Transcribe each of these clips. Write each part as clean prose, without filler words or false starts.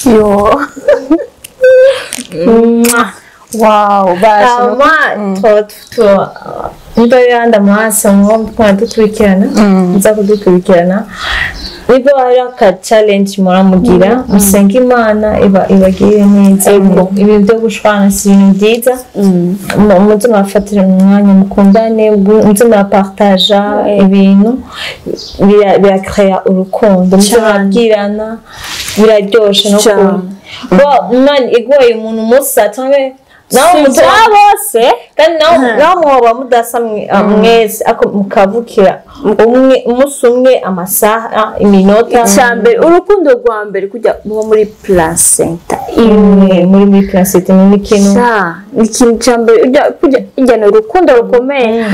Yo. Wow, niba yandi Amahasa mwumva dukurikirana nza kudukurikirana niba hari aka challenge muramugira musenga Imana ibagire neza ibi byo gushwana si ibintu byiza muze murafatira umwanya mukundane muze murapartaja ibintu birakrea urukundo muze murabwirana biraryoshe no kumva igoye umuntu musa cyangwa nawe mutwa bose kandi nawe mwoba mudasa mwese ako mukavukira umunsi umwe amasaha iminota cyambere urukundo rwa mbere kujya muri placenta imwe muri placenta ni ikintu cyambere kujya no urukundo rukomeye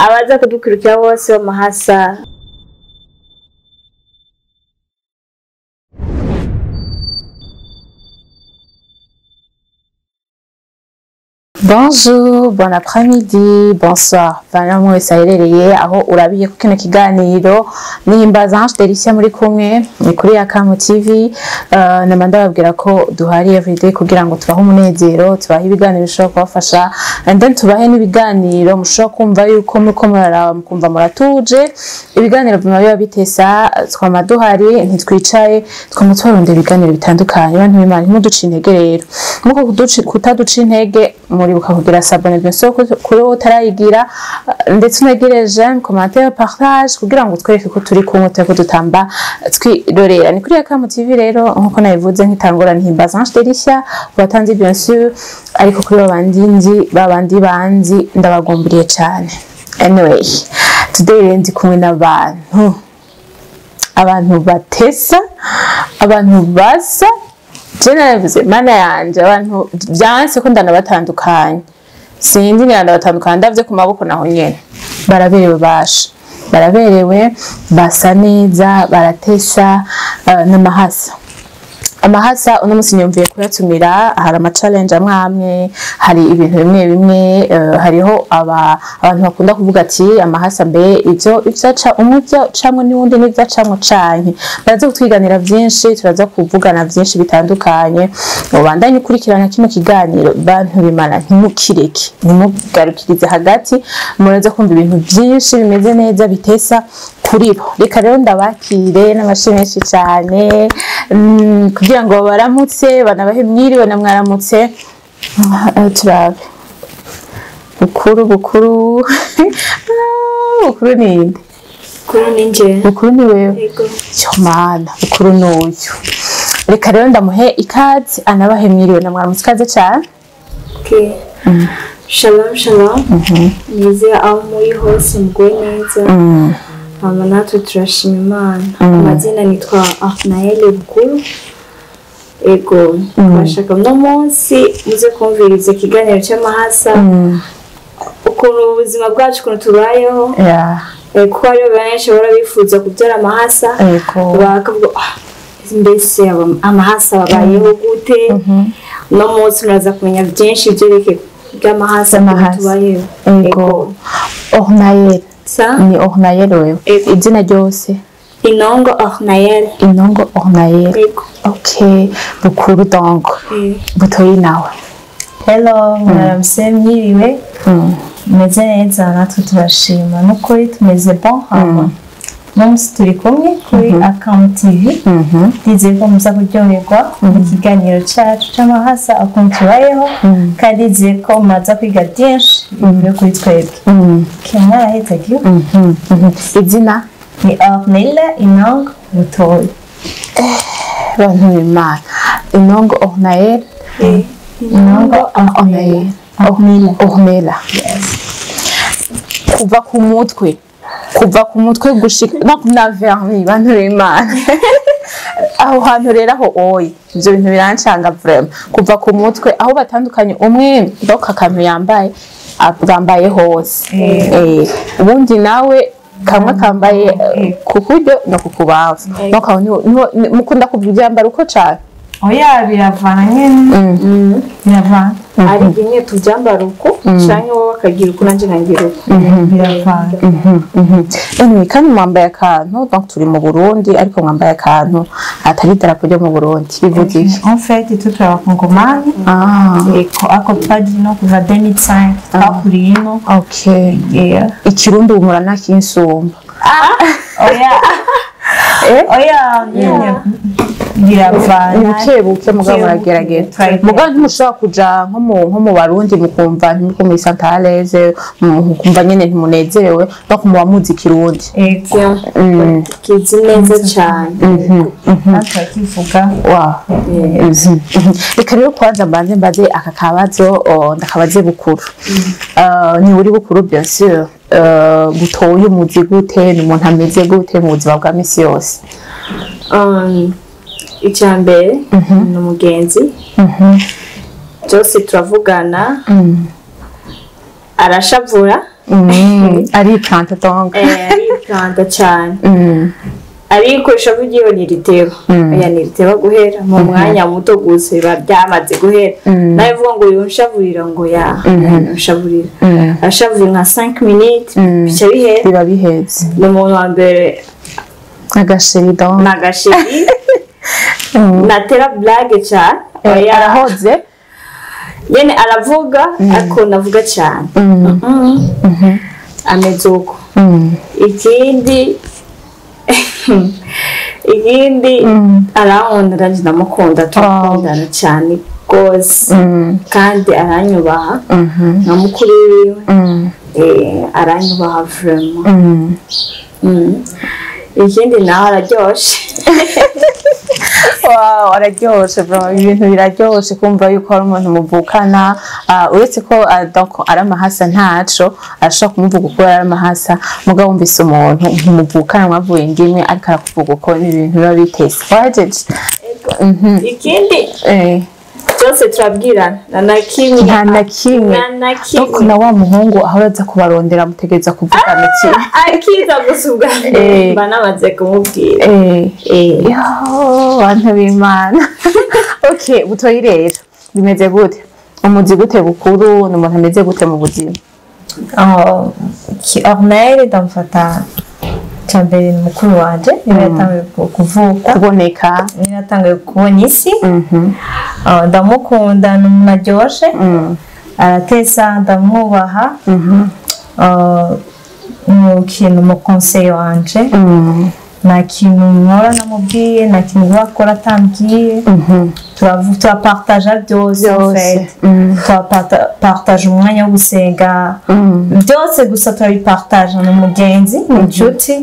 abaza kudukurikira bose b'Amahasa. Bonjour, bon après-midi, bonsoir. Bana mwese aherereye aho urabiye ku kino kiganiro nimbaza Ange Delicia muri kumwe ni kuri Akamu TV. Namanda babwira ko duhari everyday kugira ngo tubahe umunezero, tubahe ibiganiro bishobora kubafasha and then tubahe n'ibiganiro mushobora kumva yuko muko muraraba mukumva muratuje. Ibiganiro biba bitesa twama duhari ntitwicaye twamutwarunde ibiganiro bitandukanye abantu b'Imana ntimuduce intege rero. Muko kutaduca intege muri ukavugira sabone byose kuri utarayigira ndetse unagire j'aime commentaire partage kugira ngo twereke ko turi kumwe ko dutamba twirorera ni kuri Akamu TV rero nkuko nabivuze nkitangura ntihimbaza Ange Delicia batanze bien sûr ariko kuri babandi banzi ndabagomburiye cyane. Anyway today ndi kumwe n'abantu batesa abantu basa Jenavuze mana yanje abantu byanse ko ndanabatandukanye sinzi ndanabatandukanye ndavye ku maboko naho nyene baraberewe basa neza baratesa n'Amahasa. Amahasa uno musi nyumviye kuyatumira hari ama challenge amwe hari ibintu bimwe hariho abantu bakunda kuvuga ati Amahasa mbe ivyo ivyaca umuvyo camwe n'undi n'ivyacamwe canke baraza kutwiganira byinshi turaza kuvugana byinshi bitandukanye ubandanye ukurikirana kino kiganiro bantu b'Imana ntimukireke nimugarukirize hagati muraza kumva ibintu byinshi bimeze neza bitesa kuri bo. Reka rero ndabakire n'abashimisha cyane kugira ngo baramutse banabahe mwiriwe na mwaramutse turabe bukuru ninde bukuru ni wewe cyo mana bukuru n'uyu. Reka rero ndamuhe ikaze anabahe mwiriwe na mwaramutse ikaze cyane. Okay. Shalom nize aho muri hose mugwe neza natwe turashima Imana. Amazina nitwa Ahnael Bukuru. Ego bashaka no munsi muze kumviriza ikiganiro cy'Amahasa ukuntu ubuzima bwacu ukuntu tubayeho ko ari benshi barabifuza kubyara Amahasa bakavuga mbese Amahasa babayeho gute no munsi uraza kumenya byinshi byerekeye by'Amahasa tubayeho. Ego Ahnael ni Ahnael wewe izina ryose Inongo Ahnael. Okay. Bukuru donc. Butoyi nawe. Hello, mwaramse mwiriwe. Meze neza natwe turashima n'ukuri tumeze bon hama. Nonse turi kumwe kuri Akamu TV. Dize ko muza kuryoherwa mu kiganiro cyacu cy'Amahasa akuntu tubayeho kandi dize ko maza kwiga byinshi byo kuri twebwe. Kemara hitagiye. Izina ni Ahnael Inongo Butoyi. Bantu b'Imana Inongo Ahnael Ahnael kuva ku mutwe gushika na vernis bantu b'Imana aho hantu rero aho oyi ibyo bintu birancanga vraiment kuva ku mutwe aho batandukanye umwe doka kantu yambaye hose ubundi nawe kamwe kambaye kukuryo no kukubavu no mukunda kuvyambara uko cyane oya biravana nyene biravana ari rimwe tuvyambara uko canke wowe akagira uko nanje nkagira uko biravana. Anyway, kandi mwambaye akantu donc turi mu Burundi ariko mwambaye akantu atari idarapo ryo mu Burundi bivuze iki? En fait tout abakongomani ako twagiye no kuva 2005 twakuriye ino. Okay, ikirundi umura nakinsumba. Oya nyine biravana buke mugabo muragerageza mugabo ntimushobora kuja nko mu Barundi mukumva ntimiko muri Santaleze mukumva nyene ntimunezerewe no kumuba muzi kirundi kizi neza cyane atakivuga reka rero kwanza mbaze aka kabazo ndakabaze bukuru ni uri bukuru bien sûr butoye umuzi gute ni umuntu ameze gute mu buzima bwa misi yose? Icyambere ni umugenzi byose turavugana arashavura aripanta donc aripanta cyane ariko ishavu ryiwe ntiriteba oya ntiriteba guhera mu mwanya muto gusa biba byamaze guhera nawe vuga ngo yonshavurira ngo yonshavurira ashavurira nka 5 minutes biba bihetse ni umuntu wa mbere agasheri donc nagasheri natera blague cyane arahoze yene aravuga ariko navuga cyane ameze uko ikindi arankunda ndamukunda turakundana cyane rwose kandi aranyubaha nka mukuru wiwe aranyubaha vraiment ikindi nawe araryoshe wow araryoshe ibintu biraryoshe kumva yuko ari umuntu muvukana uretse ko donc ari Amahasa ntaco ashaka kumuvuga uko ari Amahasa mugabo wumvise umuntu muvukana mwavuye indimwe ariko arakuvuga uko ibintu biba bitese wajeje ikindi byose turabwirana nta kimwe na wa muhungu aho yaza kubarondera mutegeza kuvugana iki akiza gusubwa banamaze kumubwira bantu b'Imana. Okay, butoyi rero bimeze gute umuzi gute bukuru ni umuntu ameze gute mu buzima? Ornelle ndamfata cyambere mukuru wanje nibatangiye kuvuka kuboneka nibatangiye kubona isi ndamukunda n'umuryoshe aratesa ndamwubaha mu kintu mu conseil wanje nta kintu nkora namubwiye nta kintu bakora atambwiye turapartaja byose turapartaja umwanya wo gusenga byose gusa turabipartaja n'umugenzi n'inshuti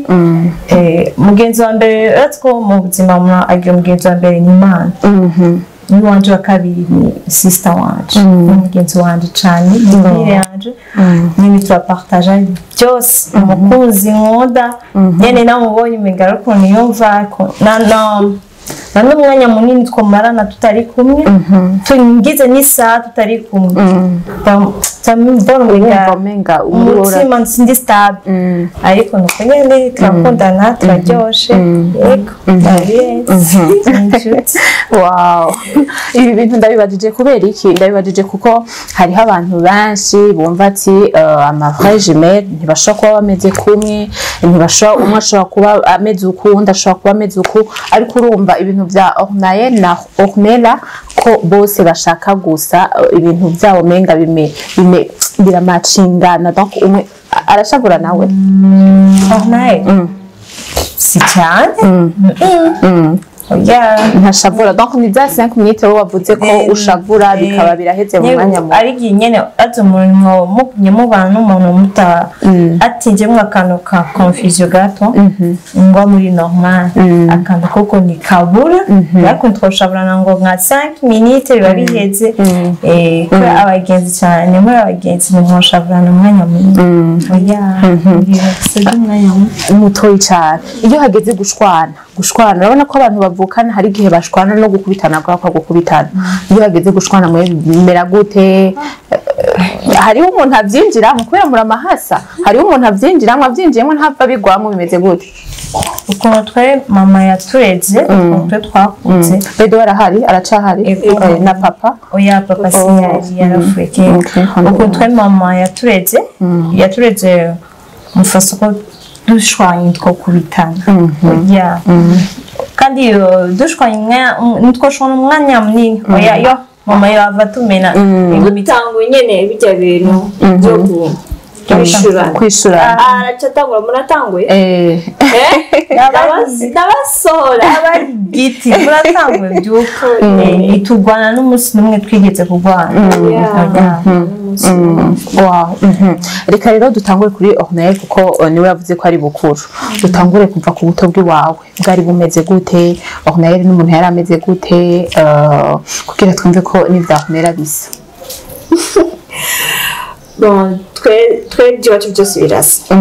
mugenzi wa mbere uretse ko mu buzima agira umugenzi wa mbere ni Imana n'uwanje wa kabiri ni sister wanje n'umugenzi wanje cyane n'imire yanje nyine turapartaja byose umukunzi nkunda nyene namubonye umengara ko niyumva nano mwanya munini twomarana tutari kumwe tungize n'isaha tutari kumwe umenga umutima sindi stable ariko nuko nyene turakundana turaryoshe yego wow ibi bintu ndabibajije kubera iki ndabibajije kuko hariho abantu benshi bumva ati amavrais jumelles ntibashobora kuba bameze kumwe ntibashobora umwe ashobora kuba ameze uku undi ashobora kuba ameze uku ariko urumva ibintu vya Ornelle na Ornella ko bose bashaka gusa ibintu byabo menga biramacingana donc umwe arashabura nawe Ornelle si cyane ntashavura donc ni za 5 minutes wavuze ko ushavura bikaba biraheze mu mwanya mu ari nyene azo umuntu mukunye mubana n'umuntu muta atinje mu akantu ka confusion gato ngo muri normal akantu koko ni kabura ariko twashaburana ngo nka 5 minutes biba biheze ko abagenzi cyane muri abagenzi ntashaburana umwanya munini mutoyi cyane iyo hageze gushwana urabona ko abantu bavukana hari gihe bashwana no gukubitana kwa gukubitana iyo hageze gushwana mera gute hariho umuntu avyinjiramo kubera muri Amahasa hariho umuntu avyinjiramo avyinjiyemo ntapfa bigwamo bimeze gute ukuntu twe mama yatureze ukuntu twe twakuze bedo arahari aracahari na papa oya papa siyari yarafuye ukuntu twe mama yatureze mufasa ko dushwanye two kubitana oya kandi dushwanye ntitwashobora umwanya munini oya yo mama yava tumena gutangwa nyene bijya bintu byo kwishura aracatangura muratanguye ndabasora abagiti muratanguye byuko itugwana n'umunsi n'umwe twigeze kugwana wow reka rero dutangure kuri Ornel kuko niwe yavuze ko ari bukuru dutangure kuva ku buto bw'iwawe bwari bumeze gute Ornel n'umuntu yari ameze gute kugira twumve ko n'ivyahumera bisa bon twe byacu byose birasa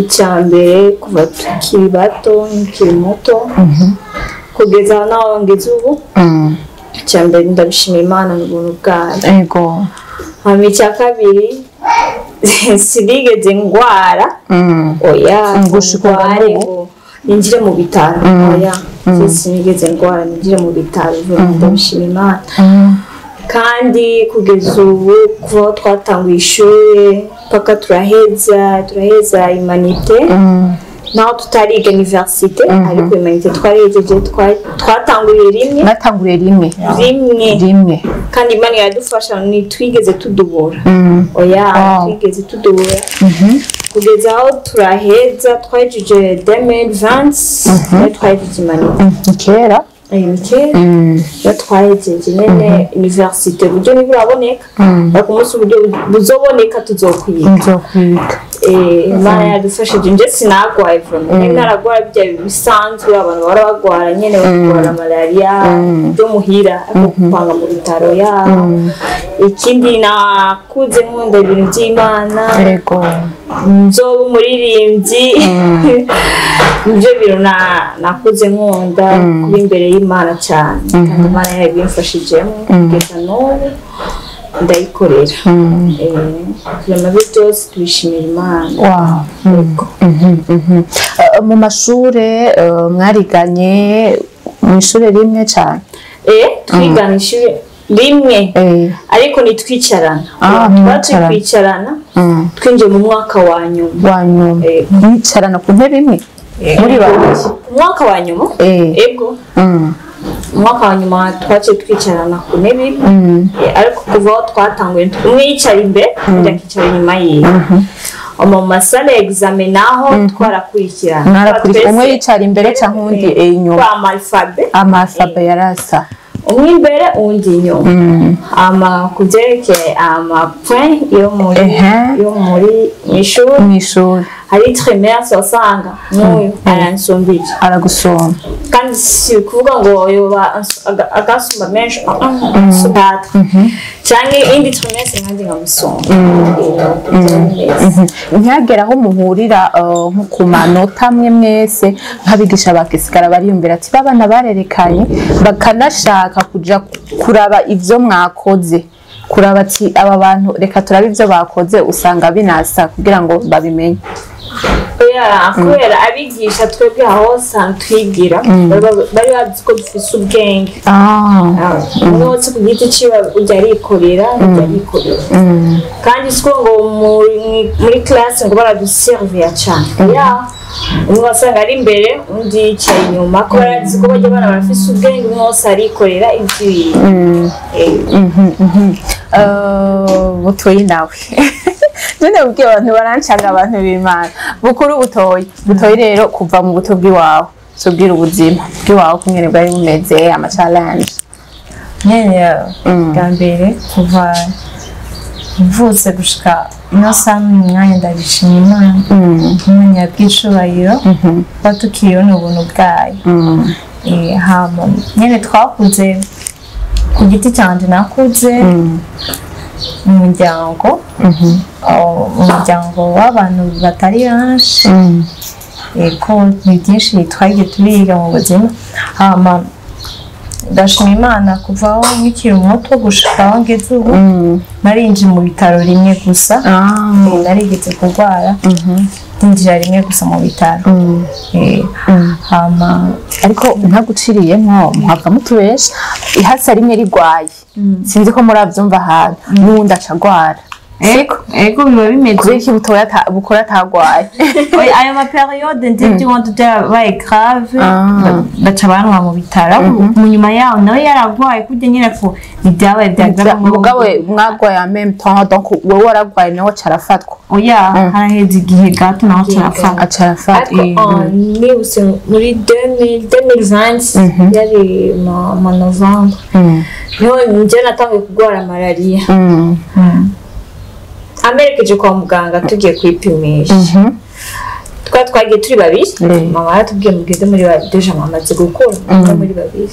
icyambere kuva tukiri bato nkiri muto kugeza naho ngeze ubu icyambere ndabishimira Imana n'ubuntu bwayo ego hama icya kabiri sinigeze ngwara oya ngware ngo ninjire mu bitaro oya sinigeze ngwara ninjire mu bitaro ndabishimira Imana kandi kugeza ubu kuva twatanguye ishuri paka turaheza imanite naho tutariga universite ariko imanite twarigeje twatanguriye rimwe kandi Imana iradufasha ntitwigeze tudubura oya twigeze tudubura kugeza aho turaheza twahejeje 2020 twahejeje imanite kera iyo twahejeje nyene universite buryo nibiraboneka ariko umunsi uburyo buzoboneka tuzokwiga Imana yadufashije nje sinagwaye vraiment naragwara bya bisanzwe abantu bara bagwara nyene bagwara malaria byo muhira ariko kupanga mu bitaro ya ikindi nakuze nkunda ibintu by'Imana yego nzoba umuririmbyi ibyo bintu nakuze nkunda kuri imbere y'Imana cyane kandi Imana yabimfashijemo kugeza n'ubu ndayikorera amabi byose tubishimira Imana mu mashure mwariganye mu ishure rimwe cyane twigana ishure rimwe ariko nitwicarana twicarana twinjiye mu mwaka wa nyuma mwicarana ku ntebe imwe muri babiri umwaka wa nyuma ego umwaka wa nyuma twaciye twicarana ku ntebe ariko kuva aho twatanguye umwe yicara imbere undi akicara inyuma yiwe mu masale examen naho twarakurikirana umwe yicara imbere cyangwa undi inyuma amafabe yarasa umwe imbere uwundi inyuma kuvyerekeye point yo muri mw'ishuri hari trimestre wasanga n'uyu aransombiye aragusoma kandi si kuvuga ngo yoba agasumba menshi subata canke indi trimestre nkandi ngamusoma ntihagera aho muhurira nko ku manota amwe mwese nk'abigisha bakisigara bariyumvira ati babana barerekanye bakanashaka kuja kuraba ivyo mwakoze kuraba ati aba bantu reka turabe ivyo bakoze usanga binasa kugira ngo babimenye kubera abigisha twebwe hose twigira bari bazi ko dufise ubwenge umwotsi ku giti ciwe ujya arikorera kandi siko ngo muri classe ngo baraduservira cane umwe wasanga ari imbere undi yicaye inyuma ko barazi ko bajya bana barafise ubwenge umwe wose arikorera ivyiwe butoyi nawe none ubwiye abantu barancanga abantu b'Imana bukuru butoyi rero kuva mu buto bw'iwawe subwira ubuzima bw'iwawe kumwe bwari bumeze ama challenge nyene bwa mbere kuva mvutse gushika ino saa n'umwanya ndabishima Imana yabwicubahiro kuba tukiriho n'ubuntu bwayo hama nyene twakuze ku giti canje nakuze umuryango w'abantu batari benshi ko ni byinshi twagiye turiga mu buzima hama ndashima Imana kuva aho nkiri muto gushika aho ngeze ubu narinje mu bitaro rimwe gusa narigeze kurwara ndinjira rimwe gusa mu bitaro hama ariko ntaguciriyemo muhava mutubesha ihasa rimwe rigwaye sinzi ko muravyumva ahantu n'uwundi acagwara ego biba bimeze kubera iki bukora atagwaye ayo maperiode ndivyo wanda byabaye grave baca banwa mu bitaro mu nyuma yaho nawe yaragwaye kurya nyine ko ibyabaye byagrave mugabo mwagwaye en même temps donc wewe waragwaye nawe carafatwa oya haraheze igihe gato nawe carafatwa nibuse muri 2020 yari mu Novembre niho njye natangiye kurwara malaria amerekeje kwa muganga tugiye kwipimisha twagiye turi babiri mama yaratubwiye mugeze muri deja mamaze gukura muri babiri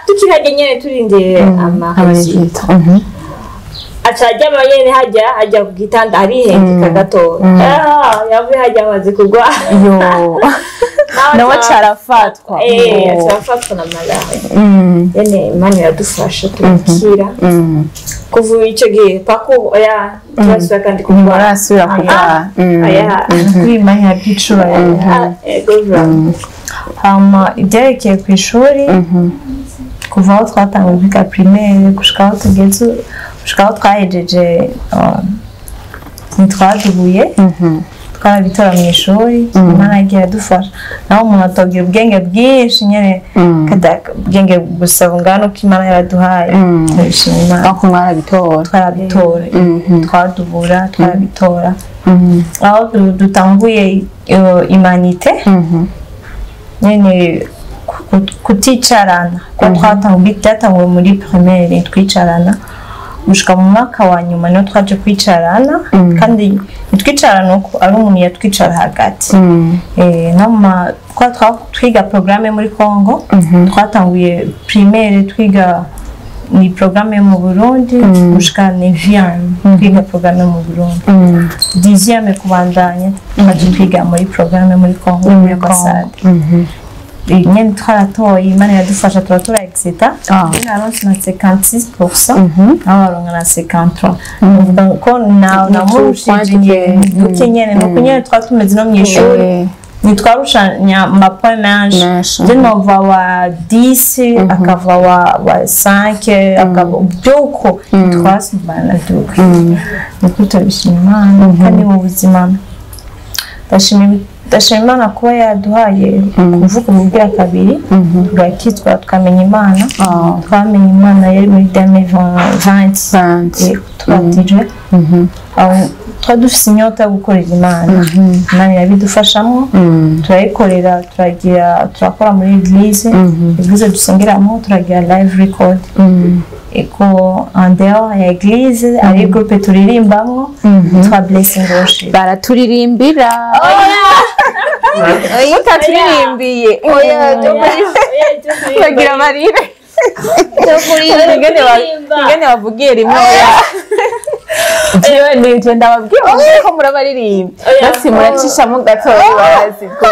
tukihajya nyene turindiriye amaresulta acajya amayene hajya ku gitanda arihengeka gato yavuye hajya amaze kurwara nawe carafatwa carafatwa na malaria yene Imana iradufasha turakira kuva icyo gihe pako turasubira kandi kurwara arasubira kurwara kwimanya byicura hama ibyerekeye ku ishuri kuva aho twatangiye kwiga primaire gushika aho tugeze gushika aho twahejeje ntitwadubuye twarabitora mu ishuri Imana yagiye adufasha naho umuntu atogira ubwenge bwinshi nyene ubwenge gusa bungana uko Imana yaraduhaye turabishima Imana aho mwarabitora twarabitora twadubura twarabitora aho dutanguye imanite nyene kuticarana kuko twatanguye muri primaire twicarana gushika mu mwaka wa nyuma niho twaje kwicarana kandi twicarana uko ari umuntu yatwicara hagati twiga programme muri Congo twatanguye primaire twiga ni programme mu Burundi gushika 9e twiga programme mu Burundi 10e kubandanya twaje twiga muri programme muri Congo muri ambassade nyene twaratoye Imana yadufasha turatora exita naronse na 56% abaronka na 53 uvuga ko na mushije duke nyene nuko nyene twatumeze no mwishuri nitwarushanya mapoint menshi je nova wa 10 akava wa 5 akava byuko twasubana duke nuko tubishima kandi mu buzima ndashima Imana kuba yaduhaye kuvuga umubwira kabiri tugakizwa tukamenya Imana twamenye Imana yari muri 2020 tubatije twadufise inyota yo gukorera Imana Imana irabidufashamo turayikorera turakora muri eglise dusengeramo turagira live record eko en dehors ya eglise ari groupe turirimbamo twa blessing worship baraturirimbira utaturimbiye bagira amarire ingene bavugiye rimwe jewe ndababwira ko murabaririmba basi muracishamo gatoya barazi ko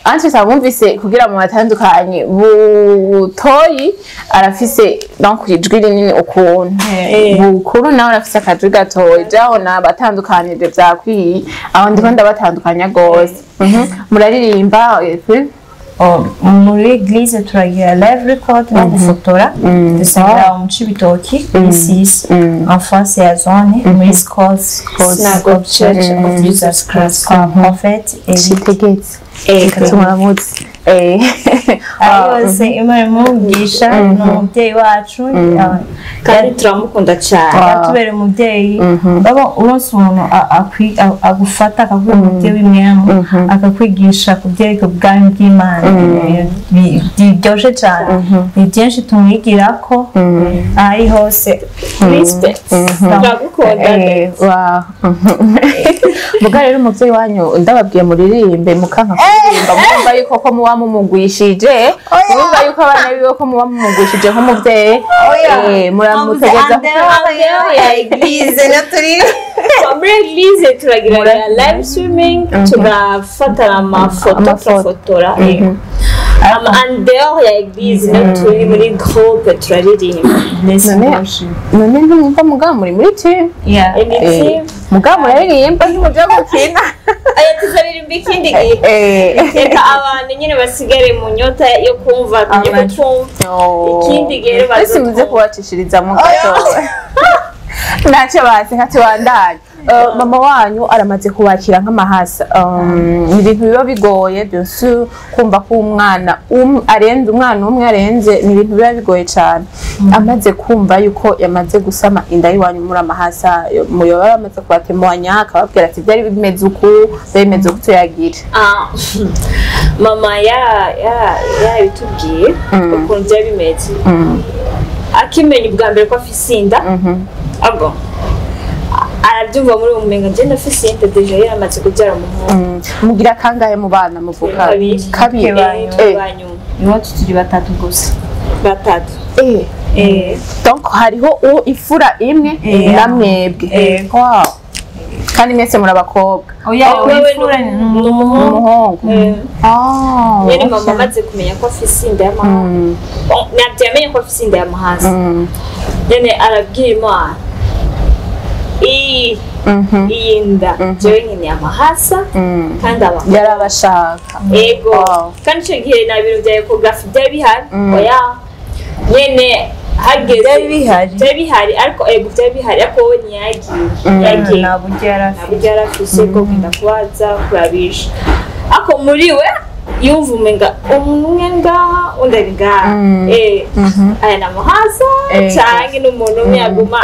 anche sabumvise kugira mu batandukanye butoyi arafise donc ijwi rinini ukuntu bukuru nawe arafise akajwi gatoya jaho nabatandukanije byakwiye aho ndiko ndabatandukanya gose muraririmba muri eglise turagira live record no gufotora dusanga umuci bitoki ici en face ya zone muri schools synagogue church of Jesus Christ prophet Chitegetse katumuramuzi ayose Imana imugisha n'umubyeyi wacu kandi turamukunda cyane atubere umubyeyi baba uronse umuntu agufata akavuga umubyeyi w'imwemu akakwigisha kubyerekeye ubwami bw'Imana byoshe cyane ni byinshi tumwigirako ari hose respect turagukunda muga rero umubyeyi wanyu ndababwiye muririmbe mukanka kuririmba mwumva yuko ko muba mumugwishije mwumva yuko abana biwe ko muba mumugwishije nk'umubyeyi muramutegeza ya eglise na turi muri eglise turagira live streaming tugafatana amafoto tugafotora en dehors ya eglise no turi muri groupe turaririmba none ntumva mugabo muri muri team mugabo muraririmba ntimuja gukina tuzaririmba ikindi gihe reka abantu nyine basigare mu nyota yo kumva ikindi gihe bazimuze kubacishiriza mu gatoya ntacyo bazi nkatubandanye mama wanyu aramaze kubakira nk'amahasa ni ibintu biba bigoye byose kumva ko umwana arenze umwana umwe arenze ni ibintu biba bigoye cyane amaze kumva yuko yamaze gusama inda y'iwanyu muri amahasa muyoba amaze kubatemanya akababwira ati byari bimeze uku bimeze uko tuyagira mama yarabitubwiye ukuntu byari bimeze akimenya ubwa mbere ko afise inda abo arabyumva muri uwo mumenga njye ndafise inda deja yaramaze kubyara umuhungu mugira kangahe mu bana muvuka kabiri iwacu turi batatu gusa batatu donc hariho ifura imwe na mwebwe kandi mwese muri abakobwa ifura ni umuhungu yari mama amaze kumenya ko afise inda y'amahasa ntabyo yamenye ko afise inda y'amahasa nyine arabwira imana iyi nda jewe nyine amahasa kandi yarabashaka yego kandi icyo gihe nta bintu bya ekografi byari bihari oya nyine hageze byari bihari ariko ego byari bihari ariko wowe ntiyagiye nta buryo yari afise bwo kugenda kubaza kurabisha ariko muri we yumva umenga umwe ngaha undi ari ngaha aya ni amahasa cyangwa n'umuntu umwe yaguma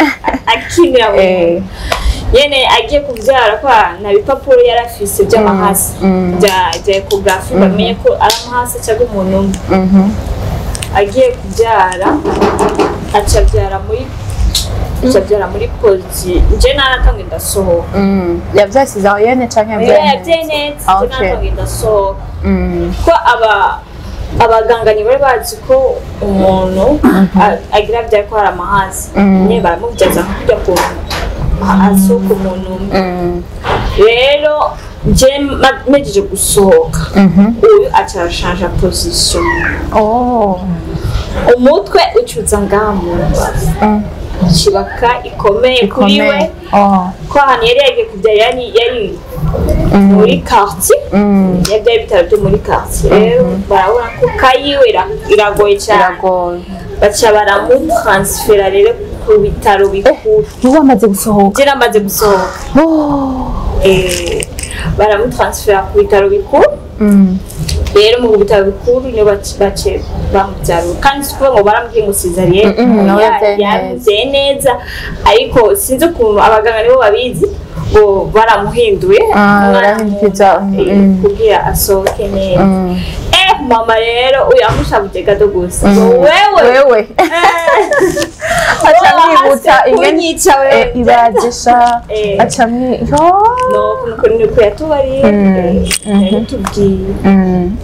akinira mu muntu nyine agiye kubyara kwa nta bipapuro yari afise by'amahasa bya ekografi bamenye ko ari amahasa cyangwa umuntu umwe agiye kubyara acabyara muri polisi nje naratanga ndasohoka yavyasize aho yene canke yabyaye neza nje naratanga ndasohoka ko abaganga ntibari bazi ko umuntu agira byari ko hari amahasa nyine baramubyaza kujya ku asuka umuntu umwe rero nje mejeje gusohoka uyu acarashanja position umutwe ucuza ngaha mu mbavu kibaka ikomeye kuri we ko ahantu yari yagiye kubyara yari muri quartier yabyaye ibitaro byo muri quartier rero barabona ko kayiwe iragoye cyane baca baramutransfera rero ku bitaro bikuru niwe amaze gusohoka njye namaze gusohoka baramutransfera ku bitaro bikuru rero mu bitaro bikuru niyo bace bamubyarura kandi si ukuvuga ngo barambwiye ngo sizariye yabyaye neza ariko sinzi ukuntu abaganga nibo babizi ngo baramuhinduye kugira asohoke neza mama rero uyu amushabuye gato gusa wewe acamwibutsa kunyica wewe ibagisha acamwiho nuko niko yatubariye tubwiye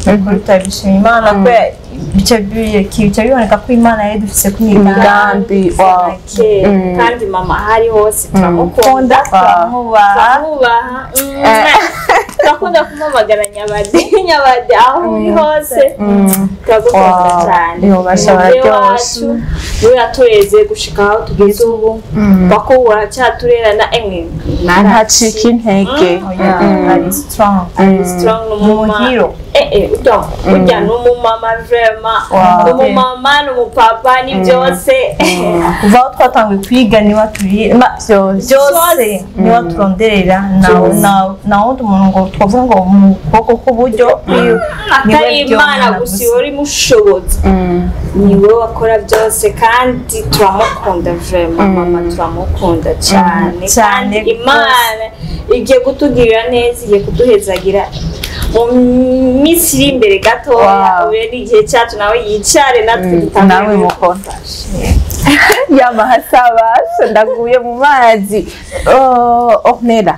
ariko tutabishima imana ko bica biboneka ko imana yari dufise ku migambi kandi mama hari hose turamukunda turamubaha turakunda kumumagara nyabade aho uri hose turagukunda cyane niwe yatureze gushika aho tugeze ubu bakubura cyaturerana ntacika intege ari strong n'umuhiro urya n'umumama vrema n'umumama n'umupapa ni byose kuva aho twatanguye kwiga niba turi byose niba turonderera na wundi muntu ngo twavuga ngo mu kuboko k'uburyo atari imana gusa iyo uri mushobozi niwe wakora byose kandi turamukunda vrema mama turamukunda cyane kandi imana igiye kutugirira neza igiye kuduhezagira mu minsi iri imbere gatoya ube n'igihe cyacu nawe yicare natwe nawe mukunda yamahasa ndaguye mu mazi Ornella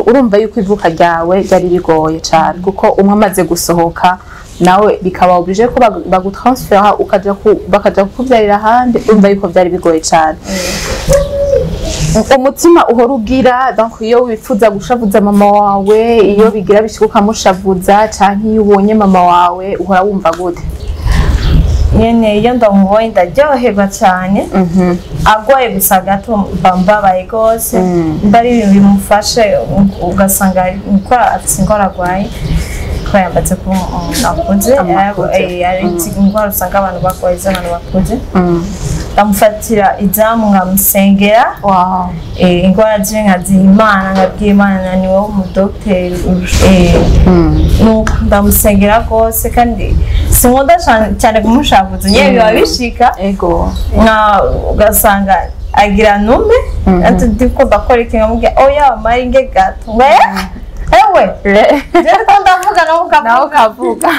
urumva yuko ivuka ryawe ryari rigoye cyane kuko umwe amaze gusohoka nawe bikaba oblige ko bagutransfera bakaja kukubyarira ahandi urumva yuko byari bigoye cyane umutima uhora ugira donc iyo wifuza gushavuza mama wawe iyo bigira bishikuka mushavuza canke iyo ubonye mama wawe uhora wumva gute nyene iyo ndamubonye ndaryoherwa cyane agwaye gusa gato mbabaye gose mbari ibintu bimufashe ugasanga afite ingwara agwaye ko yambatse ko akuze ari ingwara usanga abantu bagwaye z'abantu bakuze ndamufatira izamu nkamusengera ingwara ziwe nkaziha Imana nkabwira Imana ni wowe umudogiteri nuko ndamusengera rwose kandi sinkunda cyane kumushavuza nyine biba bishika ugasanga agira nume ndiko ndakora iki nkamubwira oya maringe gato ewe rero ndavuga nawe ukavuga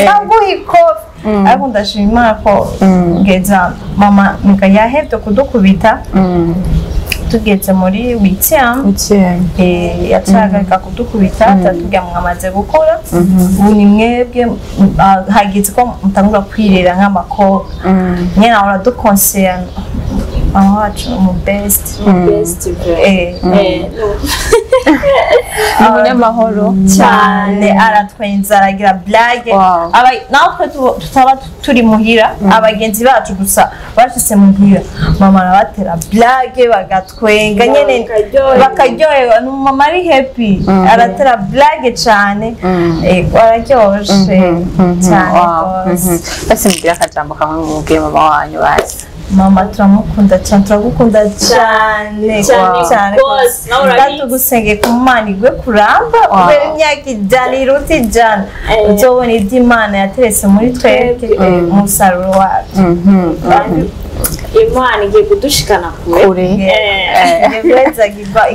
ndaguha ikofi ariko ndashima Imana ko ngeza mama yahevye kudukubita tugeze muri 8 yacagarika kudukubita tatubwira mwamaze gukora ubu ni mwebwe hageze ko mutangura kwirera nk'amakobwa nyene ahora dukonsera aho wacu mu best umunyamahoro cyane aratwenza aragira blague natwe tutaba turi muhira abagenzi bacu gusa bashitse muhira mama arabatera blague bagatwenga nyene bakaryoherwa mama ari happy aratera blague cyane araryoshe cyane basi mugira akajambo kamwe mubwiye mama wanyu basi mama turamukunda cyane turagukunda cyane cyane tugusenge ku Mana igwe kuramba kubera imyaka ijana iruta ijana uzobona ibyo Imana yateretse muri twebwe umusaruro wacu Imana igiye kudushikana kure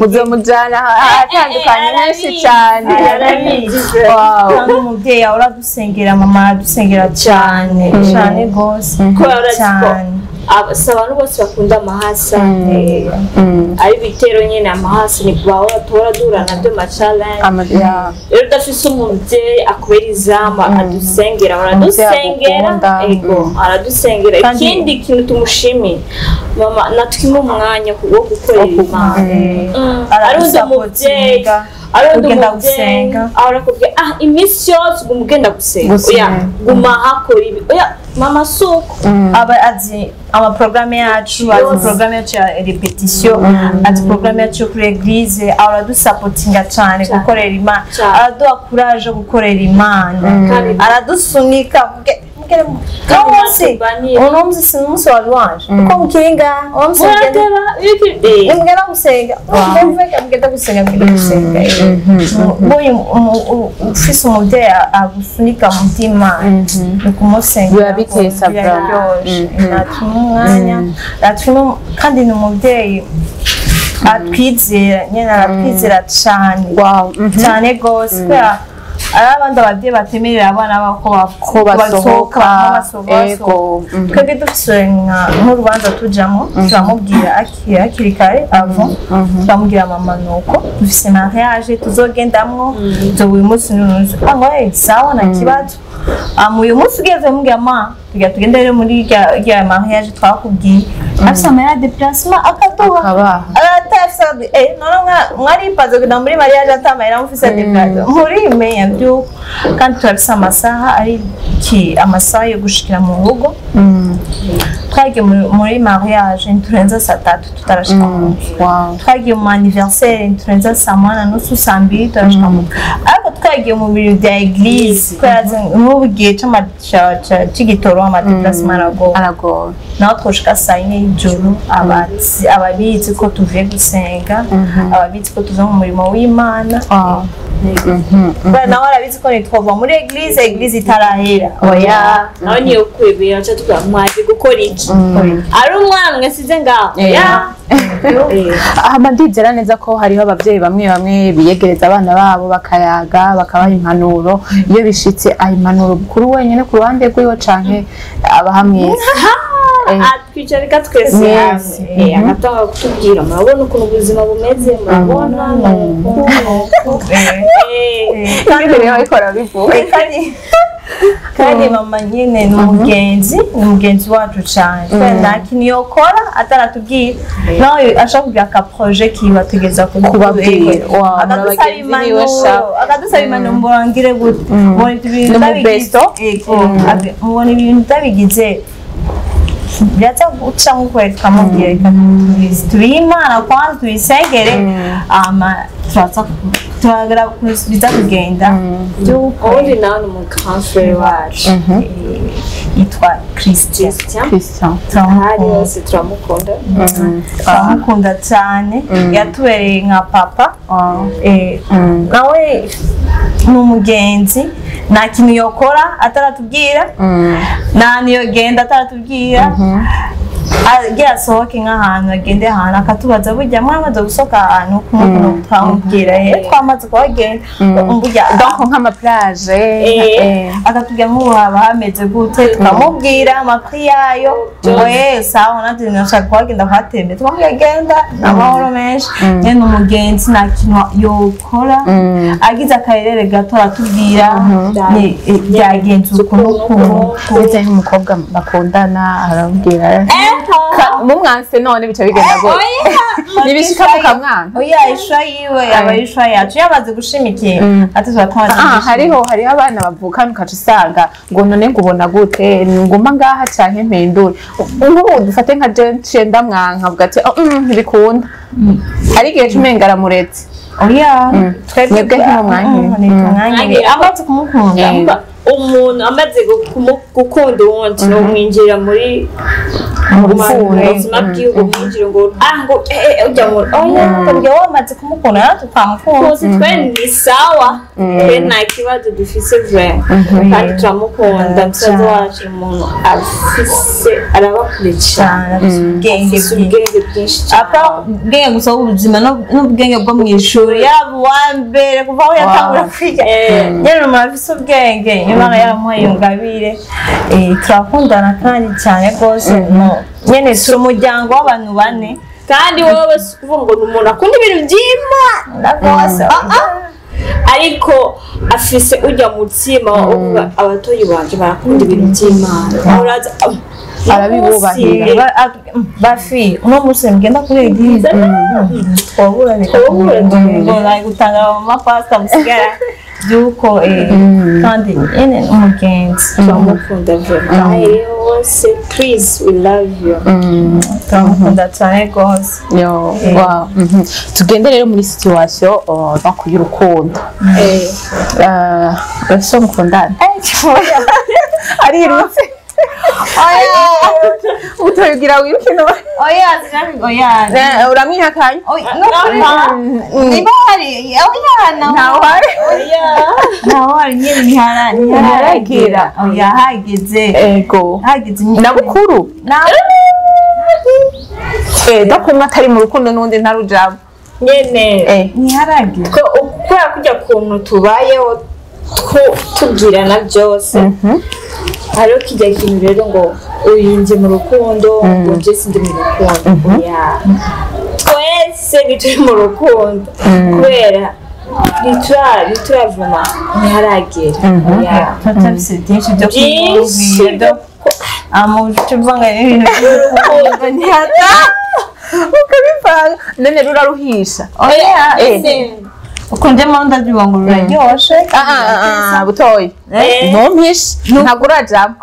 uzomujana ahatandukanye henshi cyane kandi umubyeyi ahora adusengera mama aradusengera cyane cyane rwose cyane abantu bose bakunda Amahasa ari bitero nyene Amahasa ni kubahora tora dura nabyo challenge rero dafise umuvyeyi akubera izama adusengera aradusengera ikindi kintu tumushimira mama natukimwe umwanya wo gukorera Imana arundi umuvyeyi ugenda gusenga arakubwira iminsi yose ugenda gusenga oya guma hakora ibi oya mama suko aba azi amaprograme yacu azi programme yacu ya repetition azi programme yacu kuri eglise aradusapotinga cyane gukorera Imana araduha courage gukorera Imana aradusunika unomzi sinusi wa louange uko mukiringa mugenda gusenga mugenda gusenga ufise umuvyeyi agusunika mutima nikumusenga biba bitesa natuma umwanya kandi ni umuvyeyi atwizera nyene aratwizera cane cyane gose kubera ari abandi ababyeyi batemerera abana babo ko basohoka twebwe dufise nk'urubanza tujamo turamubwira akiri kare avo turamubwira mama nuko dufise mariage tuzogendamwo uyu munsi n'unuzi sawa nta kibazo uyu munsi ugeze mubwira ma tugenda rero muri rya mariage twakubwiye afise amahera ya déplacement akaduha aratafisa none mwaripaze kugenda muri mariage atamahera mufise déplacement murimenya byuko kandi turafise amasaha ari amasaha yo gushikira mu rugo twagiye muri mariage turenza saa 3 tutarashika mu rugo twagiye mu anniversaire turenza saa 1:30 saa 2 tutarashika mu rugo ariko twagiye mu biro bya eglise kwaza nk'ubugiye c'igitoro amadeplacement arago naho twoshika saa 4 y'ijoro ababizi ko tuvuye gusenga ababizi ko tuza mu murimo w'Imana nawe arabizi ko nitwova muri eglise itarahera oya nawe niyo kwibera cyo tugamwaje gukora iki ari umwana mwesize ngaho ndizera neza ko hariho abavyeyi bamwe biyegereza abana babo bakayaga bakabaha impanuro iyo bishitse impanuro kuri wenyene ku ruhande rwiwe canke abahamwese twicarika twese hamwe agatanga kutubwira murabona ukuntu ubuzima bumeze murabona kandi rero ikora bivuye kandi mama nyine ni umugenzi wacu cyane nta kintu yokora ataratubwira nawe ashaka kugira aka projet kiba tugeza kubabwira akadusaba impanuro mbongire gute mubona ibintu utabigize byaza guca nk'ukwezi tukamubwira reka tubihe imana kwanza tubisengere turagira biza kugenda ubundi nawe ni umukanseri wacu yitwa Christian turamukunda cyane yatubereye nka papa nawe ni umugenzi nta kintu yokora ataratubwira nta niyogenda ataratubwira agiye asohoke nk'ahantu agende ahantu akatubaza burya mwamaze gusohoka ahantu kumukunda tukamubwira twamaze kuhagenda donc nk'amaplage akatubwira nk'ubu haba hameze gute tukamubwira amakuru yayo sawa natwe nashaka kuhagenda kuhatembe tukamubwira genda amahoro menshi nyine umugenzi nta kintu yokora agize akarere gato aratubwira byagenze ukuntu ndetse nk'umukobwa bakundana arabwira mumwanse none bica bigenda gute nibishika mukamwana oya isha yiwe aba isha yacu yamaze gushimikiye atuzwa twamaze hariho abana bavukana ukaca usanga ngo none ngubona gute nguma ngaha canke mpindure nk'ubu dufate nka je ndamwanka avuga ati ntibikunda ari igihe c'umenga aramuretse oya twebwe nk'umwanya amaze kumukunda umuntu amaze gukunda uwundi no mwinjira muri ubuzima bwiwe umwinjira ngo ujya mu oya wamaze kumukunda natwe twamukunda twe ni sawa twe nta kibazo dufise vraiment kandi turamukunda musaza wacu umuntu afise arabakure cyane ubwenge bwinshi ubwenge gusa w'ubuzima n'ubwenge bwo mu ishuri yaba uwa mbere kuva aho yatangura kwiga nyine umuntu afise ubwenge imana yaramuhaye iyo ngabire turakundana kandi cyane rwose nyine turi umuryango w'abantu bane kandi wowe si ukuvuga ngo ni umuntu akunda ibintu by'imana rwose ariko afise ujya mu mutima uvuga abatoyi banje barakunda ibintu by'imana uraza arabibubahira bafi uno munsi mugenda kuri eglise twaburane gutanga amapasta musigara byuko kandi nyine umugenzi turamukunda vraiment wose please we love you turamukunda cyane rwose wow tugende rero muri situation y'urukundo urashobora mukundana arirutse utoyigira wiruke no uramwihakanye niba hari naho hari nyine ntiharagira hageze na bukuru dakumwe atari mu rukundo n'undi ntarujamo nyene ntiharagira kubera kujya kuntu tubayeho tubwirana byose hariho kijya kintu rero ngo uyinje mu rukundo ngo nje sindi mu rukundo twese bituri mu rukundo kubera lituravuma ntiharagera tutafise byinshi byo kumubwira amuvanga ibintu by'urukundo ntihata ukabivanga none ruraruhisha ukunde mo ndabyuba ngo ruraryoshe butoyi ntumpishe ntabwo urajamo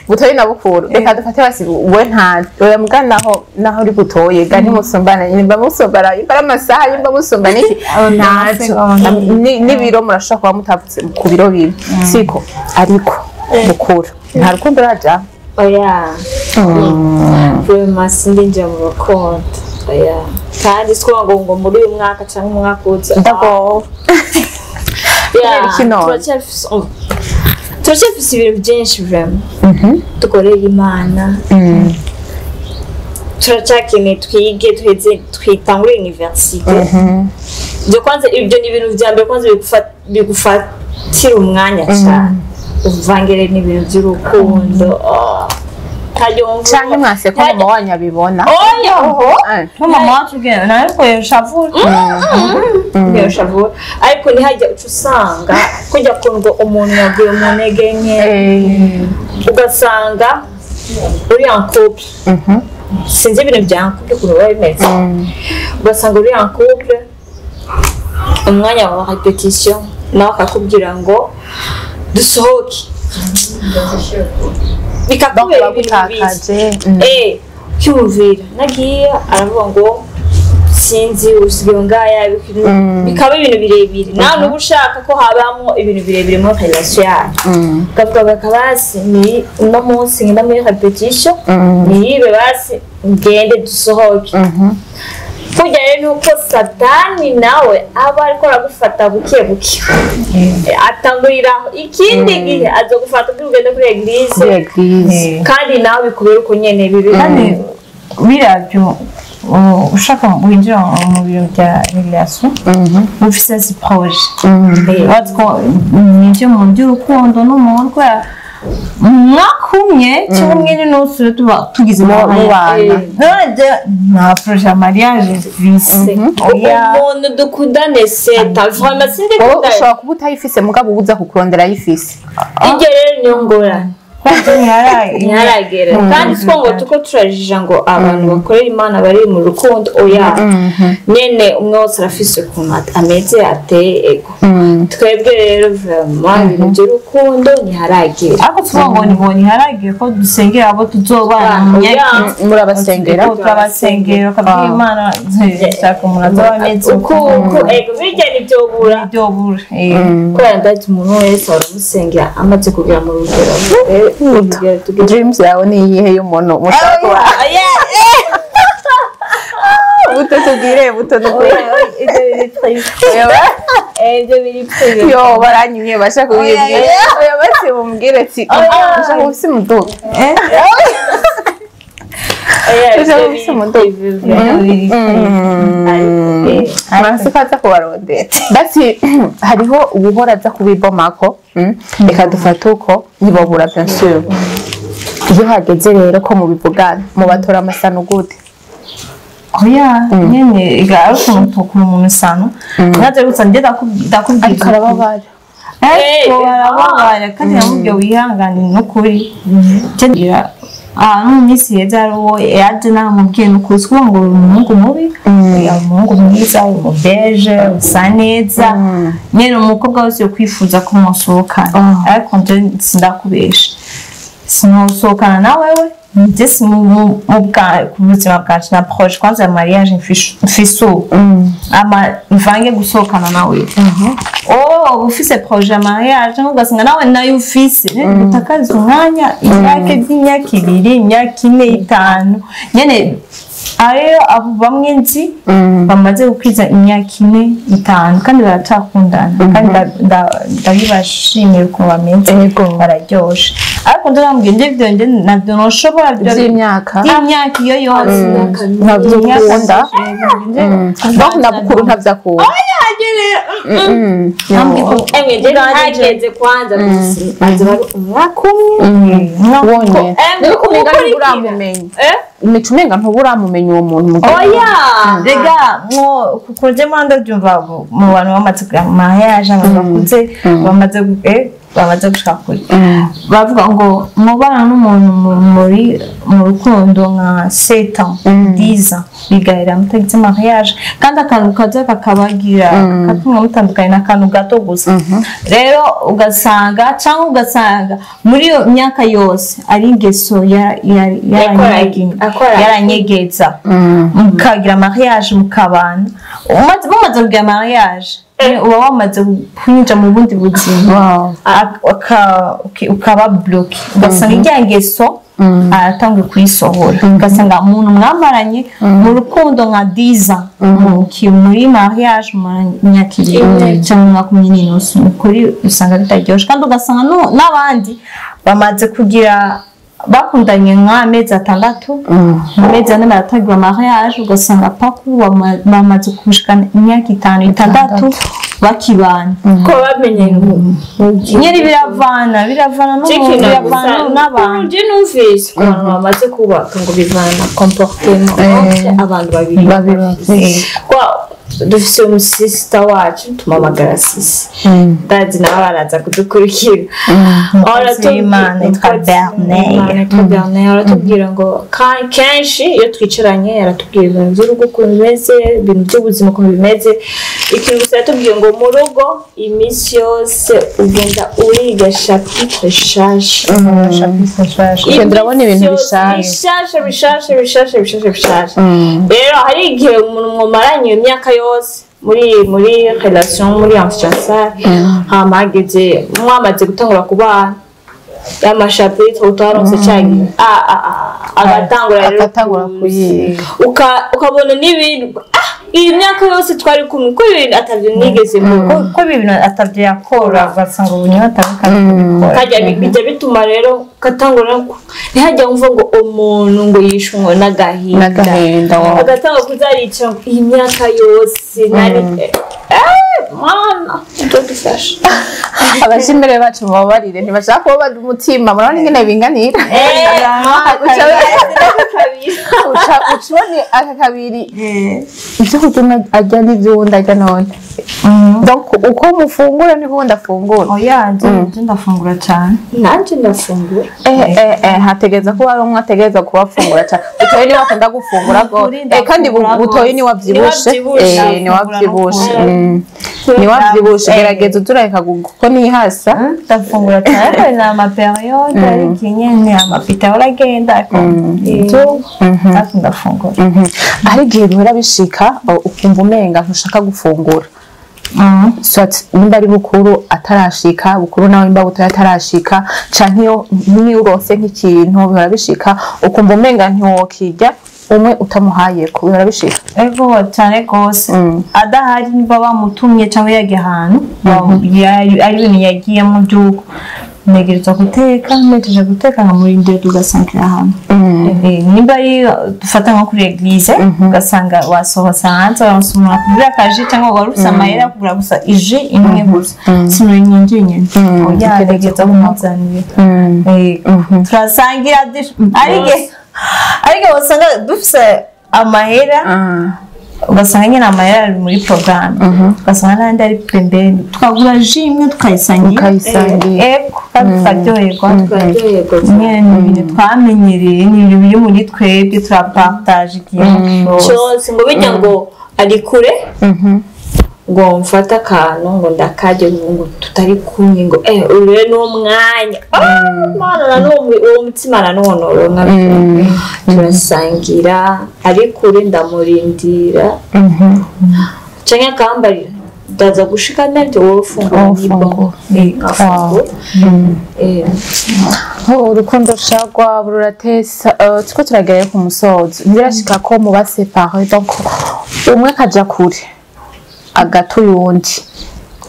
butoyi na bukuru reka dufate basi we ntazi oya mugana naho uri butoye ga ntimusumbana nimba musumbana imbara amasaha nimba musumbana iki ntaco n'ibiro murashobora kuba mutavutse ku biro bibi siko ariko bukuru nta rukundo urajamo oya vraiment sindinjira mu rukundo oya kandi sikuvuga ngo muri uyu mwaka cyangwa umwaka uza ndago turacyafise ibintu byinshi vraiment dukorera imana turacyakeneye twige twitangure universite ibyo kwanza ibyo ni ibintu bya mbere kwanza bigufatira umwanya cyane uvangere n'ibintu by'urukundo canke mwase ko mama wanyu abibona oya oho mama wacu gena nawe shavura shavura ariko ntihajya uca usanga kujya kungo umuntu yaguye mu ntege nke ugasanga uri en couple sinzi ibintu bya couple ukuntu biba bimeze ugasanga uri en couple umwanya wa repetition nawe akakubwira ngo dusohoke bikakubera ibintu bibi cyumvira nagiye aravuga ngo sinzi usigaye ngaya bikaba ibintu birebire nawe nuba ushaka ko habamo ibintu birebire muri relation yanyu ukavuga bakabasi ni uno munsi ngenda muri repetition niyibe basi ngende dusohoke kujya rero nuko satani nawe aba ariko aragufata buke buke atanguriraho ikindi gihe azogufata ugenda kuri eglise kandi nawe bikubera uko nyene bibi kandi birabyo ushaka winjira mu biro bya relation ufise si projet watko nivyo mu by'urukundo n'umuntu mwakumye cyumwe n'umusore tuba tugize mu bana nta projet mariage vise umuntu dukundane seta vraiment sindi kudane ushobora kuba utayifise mugabo ubuza kukurondera ayifise iryo rero niyo ngorane ntiharagera kandi siko ngo tuko turajija ngo abantu bakorera imana bari mu rukundo oya nyene umwe wose arafise ukuntu ameze ateye ego twebwe rero vraiment ibintu by'urukundo ntiharagera ariko tuvuga ngo ntiharagera ko dusengera abo tuzobana murabasengera turabasengera kabiri imana nshaka umuntu azaba ameze uko ego bijya nibyobura kubera ndati umuntu wese aramusengera amaze kugera mu rugero dreams yawe ni iyihe y'umuntu mushaka buto tugire ibyo biri privé yo baranyumye bashaka kubibwira oya basi mumbwire ati bashaka ufise umuduga masikaza kubarondera basi hariho ubuhora aza kubibomako reka dufate uko ntibabura bien sûr iyo hageze rero ko mubivugana mubatora amasano gute oya nyene igaruka umuntu umuntu sano naje gutsa ndakubwira karababara barababara kandi namubwiye wihangane n'ukuri cyendira mu minsi heza ariwo yaje namubwiye n'ukuri kuko ngo umuhungu mubi umuhungu mwiza umubeje usa neza nyene umukobwa wese yo kwifuza ko musohokana ariko nje sindakubesha sinosohokana na wewe ndetse mu buzima bwacu na proche kwanza ya mariage mfise ama mvange gusohokana nawe ufise projet ya mariage ugasanga nawe nayo ufise utakaza umwanya imyaka by'imyaka 2 imyaka 4 5 nyene ariyo abo bamwe nzi bamaze gukwiza imyaka 4 5 kandi baratakundana kandi ndabibashimiye uko bamenze bararyoshe ariko ndamubwiye ndivyo nje navyo noshobora by'imyaka iyo yose navyo ukunda bakunda gukuru ntavyakunda hageze kwanza azaba umwaka umwe wonye nuko nigani uramumenye imicumenga ntuburamumenye uwo muntu oya rega kukoje manda byumva mu bantu bamaze mariage bakuze bamaze gushaka kuri bavuga ngo mubana n'umuntu mu rukundo nka 7 ans 10 ans bigaira mutagize mariage kandi akantu kaza kakabagira katumwa mutandukanye n'akantu gato gusa rero ugasanga muri iyo myaka yose ari ingeso yaranyegeza mukagira mariage mukabana umaze kugira mariage uba wamaze kwinjira mu bundi buzima ukaba bloke ugasanga ijya ngeso aratangiye kuyisohora ugasanga umuntu mwamaranye mu rukundo nka 10 ans muri mariage myaka cyangwa 10 kuri usanga bitaryoshe kandi ugasanga n'abandi bamaze kugira bakundanye nk'amezi atandatu amezi ane baratagirwa mariage ugasanga paku bamaze kushikana imyaka 5-6 bakibana ko bamenye nyiri biravana n'abantu je numvise ko bamaze kubaka ngo bivana comportement abantu babiri dufise umusista wacu tumamagara sisi ndazi nawe baraza kudukurikira aratubwira ngo kenshi iyo twicaranye aratubwira ibintu by'urugo ukuntu bimeze ibintu by'ubuzima ukuntu bimeze ikintu gusa yatubwiye ngo mu rugo iminsi yose ugenda uriga chapitre shasha urabona ibintu bishasha rero hari igihe umuntu mwamaranye imyaka yose muri relation muri amfiançailles hamageze mwamaze gutangura kubana y'amashapitre utaronse cyane agatangura kuyiga ukabona n'ibintu iyi myaka yose twari kumwe ko ibintu atavyo nigeze ko ibintu atavyo yakora basanga ubunye batabikana kajya bijya bituma rero katangura ntihajya umva ngo umuntu ngo yishunwe n'agahinda agatanga kuzarica iyi myaka yose nari mwana ndodufasha abashimbere bacu babarire ntibashaka kuba bari umutima murabona ingene binganira ucubone aka kabiri ivyo kurya arya n'ivyo arya none donc uko mufungura niko ndafungura oya nje ndafungura cyane nanje ndafungura hategeza ko ari umwe ategeza kubafungura cyane utoye ni wakunda gufungura go kandi butoye ni wavyibushe ni wavyibushe gerageza utureka kuko ni hasa ndafungura cyane na ama periode ari kinyene amapita uragenda ko ndafungura ari gihe bihora bishika ukumva umenga ntushaka gufungura nimba ari bukuru atarashika bukuru nawe nimba butoya atarashika canke iyo urose nk'ikintu bihora bishika ukumva umenga ntiwokirya umwe utamuhaye ko bihora bishika ego cyane gose adahari niba bamutumye cyangwa yagiye ahantu ari ibintu yagiyemo by'uko negereza guteka negereje guteka nkamurindira tugasangira ahantu niba ari dufata nko kuri eglise ugasanga wasohotse hanze wamusumura kugura akaji cyangwa warufise amahera kugura gusa ije imwe gusa sinuri nyinji nyine yaregeza kumuzanira turasangira ariko wasanga dufise amahera ugasanga nyine amahera ari muri programme ugasanga n'andi ari pembeni tukagura ji imwe tukayisangira tukaryoherwa nyine ibintu twamenyereye ni ibintu biri muri twebwe turapartage ikintu cyose ngo bijya ngo ari kure ngo mfata akantu ngo ndakarye ngo tutari kumwe ngo ure n'umwanya mana uwo mutima nanone turasangira ari kure ndamurindira cyangwa akambarira ndaza gushika nabyo wowe ufungura urukundo Rwabo ruratesa tuko turagerayo ku musozo ntibirashika ko muba séparé donc umwe kaja kure agatuye undi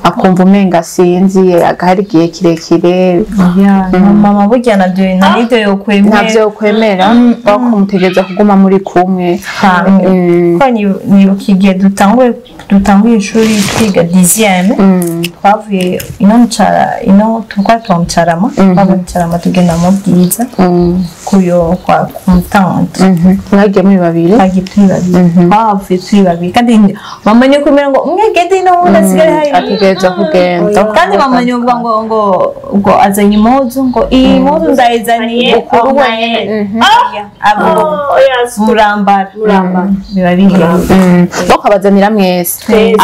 akumva umenga sinzi agahari igihe kirekire mama burya nabyo yokwemera bakumutegeza kuguma muri kumwe ko nibuka igihe dutanguye ishuri twiga 10e twavuye ino twatwa mucarama bamucarama tugenda mu bwiza kuyo kwa kumutante mwagiye muri babiri twavuye turi babiri kandi mama niyo kumera ngo umwe gende ino wundi asigare hari kugenda kandi mama nyumva ngo azanye impuzu ngo iyi mpuzu ndayizaniye ukuru wenyine murambara biba bigiye bakabazanira mwese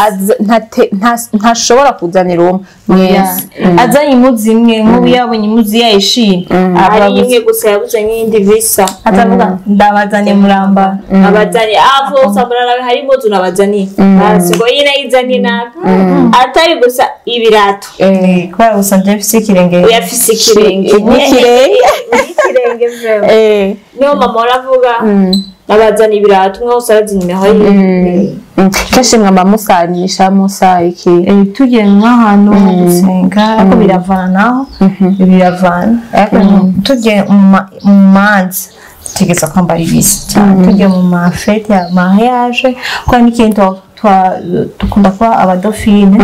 ntashobora kuzanira umwe mwese azanye impuzu imwe nk'ubu yabonye impuzu yayishimye ari imwe gusa yabuze nk'indi visa atavuga ndabazanye murambara abazanye samburana hari impuzu nabazaniye ngo yine yizaniye naka atari gusa ibirato kubera gusa nje mfise ikirenge yafise ikirenge n'ikirenge niyo mama aravuga nabazana ibirato umwe wose arazi nimero yiwe kenshi mwamusanisha musa iki tugiye nk'ahantu gusenga ariko biravana naho biravana ariko tugiye mu manza tegeza kwambara ibisa cyane tugiye mu mafete ya mariage kwa n'ikintu tukunda kuba abadofine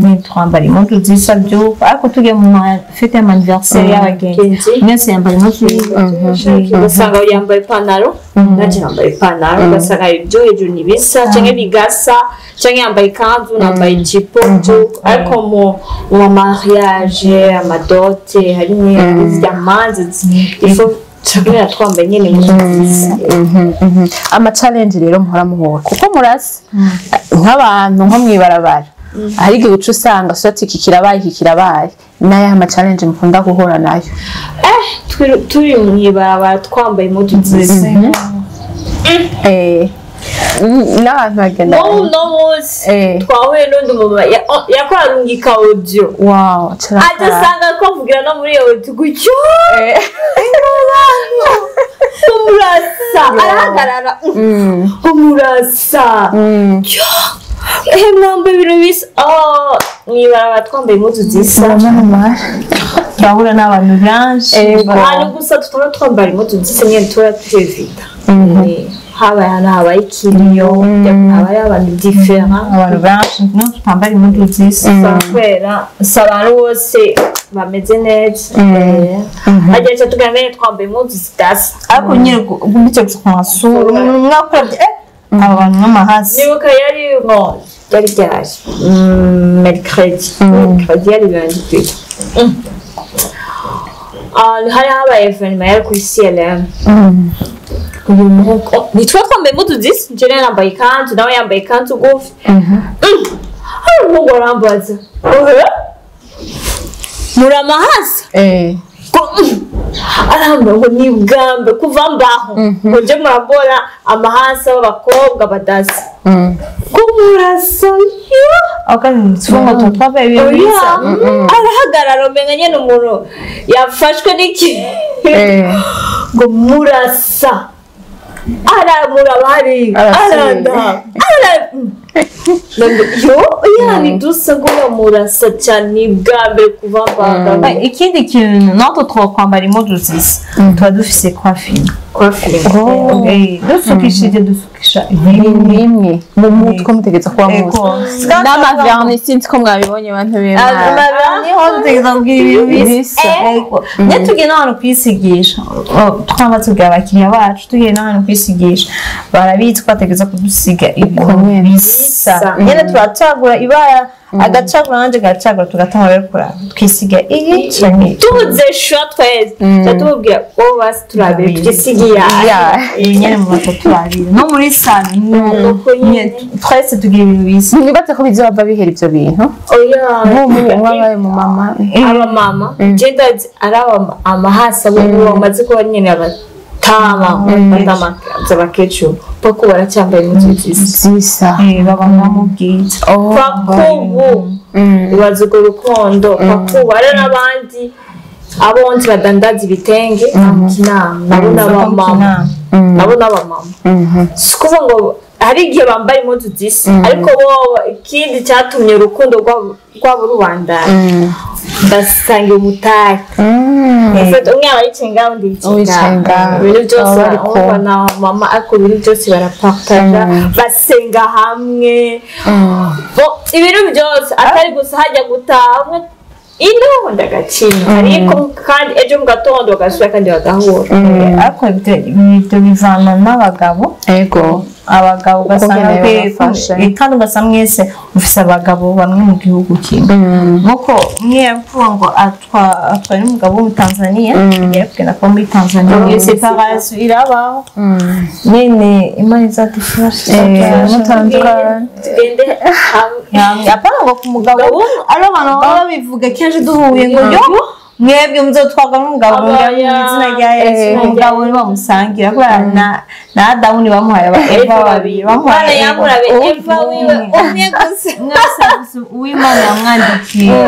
ni twambara impuzu zisa by'uko ariko tugiye mu mafete y'anniversaire y'abagenzi mwese yambara impuzu ugasanga yambaye ipantaro nanjye nambaye ipantaro ugasanga ibyo hejuru ni bisa cyangwa bigasa cyangwa yambaye ikanzu nambaye ijipo ariko mu mariage amadote hari n'iz'amanza Chakira twambaye nyene muzizi ama challenge rero muhora muhora kuko murasi nk'abantu nko mwibarabara hari igihe uca usanga soti kikirabaye naye ama challenge mukunda guhora nayo turi mwibarabara twambaye impuzu nziza n'abantu bagenda no munsi twahuye n'undi mama yakwarungika audio wow adasanga ko mvugira no muri audio gutyo umurasa arahagarara umurasa mwambaye ibintu bisa mwibarabara twambaye impuzu zisa turahura n'abantu benshi hano gusa tutaba twambara impuzu zisa nyine turatevita habaye ikiriyo habaye abantu diferent abantu benshi no tutambara impuzu zisa kubera abantu bose bameze neza agiye tugameye twambaye impuzu zidasa ariko nyine gutyo kumasura mwakurabye abantu n'amahasa nibuka yari ryaje mercredi yari lundi hari habaye evenement yari kuri CLM uyu muhungu nitwa twambaye impuzu zisa njyewe nambaye ikanzu nawe yambaye ikanzu gufi hari umuhungu arambaza muri amahasa arambara ngo ni bwambe kuva mbaho ngo nje murabona amahasa b'abakobwa badasa kumurasa arahagarara umenga nyene umuntu yafashwe n'iki ngo murasa aramurabari aranda yani dusa ngo murasa cyane bwambe kuva mbaga ikindi kintu natwe twakwambara impuzu zisa tuba dufise coiffure dusukisha bimwe mu mutwe mutegeza kuba muzi n'amaverni sinzi ko mwabibonye abantu niho dutegeza kugira ibintu bisa iyo tugiye n'ahantu kwisigisha twaba tubwira abakiriya bacu tugiye n'ahantu kwisigisha barabizi twategeza kudusiga ibintu bisa nyine turacagura ibara agacagura nanjye gacagura tugatanga rero kuraba twisiga iyi cyane tubuze shwa twese cyatubwira ko basi turabira twisigiye nyine mu batatu babiri no muri sale twese tugira ibintu bisa ntibibatse ko bizoba bihera ibyo bintu nk'umwabaye mu mama abamama genda ari amahasa bo bamaze kuba nyine abatama z'abakecuru pako baracyambaye impuzu zisa babona mu bwiza pakubu ibaze urwo rukundo pakubu hari n'abandi abonzi badandaza ibitenge nabo n'abamama si ukuvuga ngo hari igihe bambaye impuzu zisa ariko bo ikindi cyatumye urukundo rwabo rubandanya basangiye umutari umwe aba yicenga undi yicenga ibintu byose barabona mama ariko ibintu byose barapartaja basenga hamwe ibintu byose atari gusa hajya gutaha umwe ino ndagacina ariko kandi ejo mu gatondo bagasubira kandi bagahura ariko ibyo bivana n'abagabo yego abagabo ugasanga kandi ugasanga mwese mufise abagabo bamwe mu gihugu kimwe nkuko umwe yavuga ngo atwara n'umugabo wo muri Tanzania yakugenda kuba muri Tanzania separation irabaho nyene imana izadufasha tugende hamwe apana ngo ku mugabo ari abantu baba bivuga kenshi duhuye ngo mwebwe muzotwaga n'umugabo izina rya Yesu umugabo ni bamusangira kubera na Adamu ni bamuhaye Eva babiri bamuhaye Eva wiwe umwe gusa uw'Imana yamwandikiye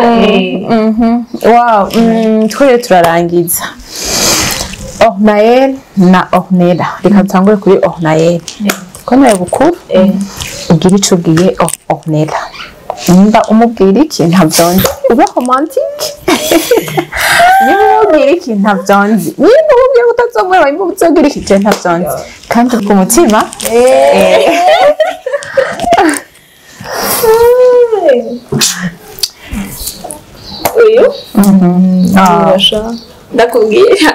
wow twere turarangiza Ornael na Ornella reka dutangure kuri Ornael ko nawe bukuru ugira ico ugiye Ornella nimba umubwira iki ntavyonzi uba romantique nimba umubwira iki ntavyonzi nimba umubwira utazomwera nimba uzogira iki je ntavyonzi kandi ku mutima uyu ndakubwira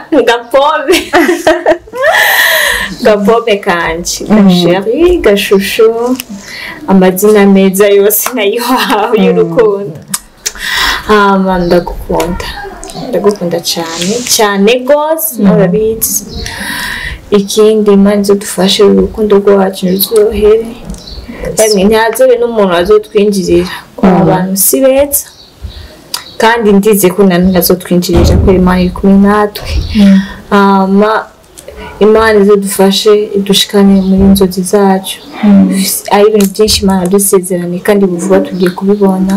gapome kanje gasheri gashushu amazina meza yose nayihawe y'urukundo ndagukunda cyane gose murabizi ikindi Imana izodufashe urukundo rwacu ruzohere emwe ntihazobe n'umuntu azotwinjirira abantu si beza kandi ndize ko namwe azotwinjirira ko Imana iri kumwe natwe Imana izodufashe idushikane muri inzozi zacu ari ibintu byinshi Imana dusezerane kandi buvuga tugiye kubibona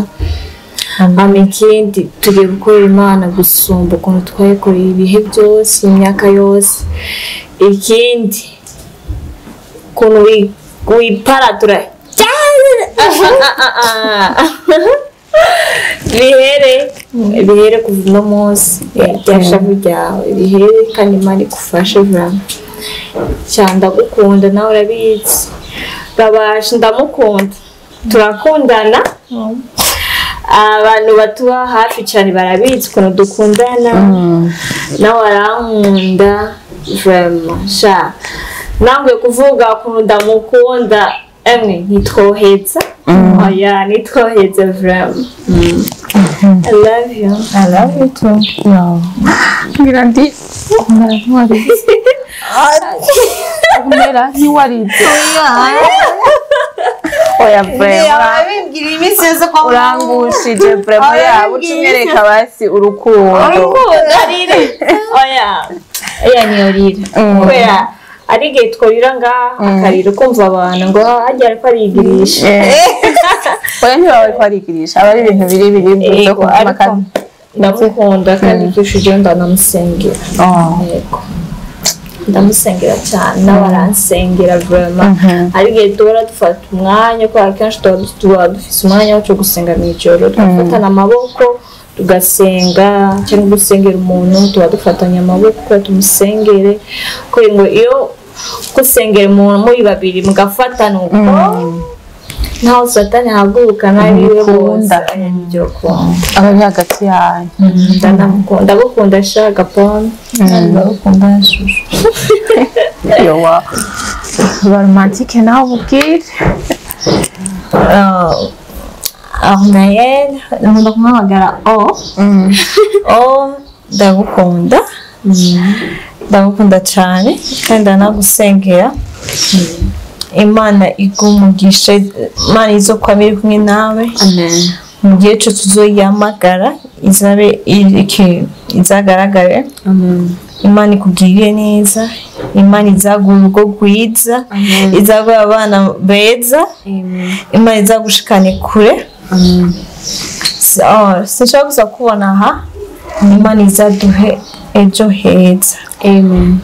ikindi tugiye gukorera Imana gusumba ukuntu twayikoreye ibihe byose imyaka yose ikindi ukuntu wiparatura bihere kuva uno munsi byashavu ryawe bihere kandi Imana igufashe vraiment cyane ndagukunda nawe urabizi babasha ndamukunda turakundana abantu batuba hafi cyane barabizi ukuntu dukundana nawe arankunda vraiment sha nangwe kuvuga ukuntu ndamukunda emwe ntitwoheza oya nitwoheza vraiment I love you too ngira ndi Ornella ntiwarize oya vraiment urangushije vraiment yaba ucumwereka basi urukundo oya niyorira kubera ari igihe tworira ngaha akarira ukumva abantu ngo hajya ariko arigirisha oya ntibawe ko arigirisha aba ari ibintu biri byo kumva kandi ndamukunda kandi dushije ndanamusengera yego ndamusengera cyane n'abaransengera vraiment ari igihe duhora dufata umwanya ko akenshi tuba dufise umwanya wo gusenga mu ijoro tugafatana amaboko tugasenga cyangwa gusengera umuntu tuba dufatanya amaboko tumusengere ko ngo iyo gusengera umuntu muri babiri mugafatana uko ntaho satani haguruka nabiwe bose ibyo kunda aba hagati yanyu ndagukunda shaka pome ndagukunda shushu yo wa romantique nawe ubwire Ornael nkunda kumuhamagara ndagukunda cyane kandi ndanagusengera Imana igumugisha Imana izokwama iri kumwe nawe mu gihe cyo tuzoyamagara izagaragare Imana ikugirire neza Imana izaguha urugo rwiza izaguha abana beza Imana izagushikane kure sinshobora gusa kubona aha Imana izaduhe ejo heza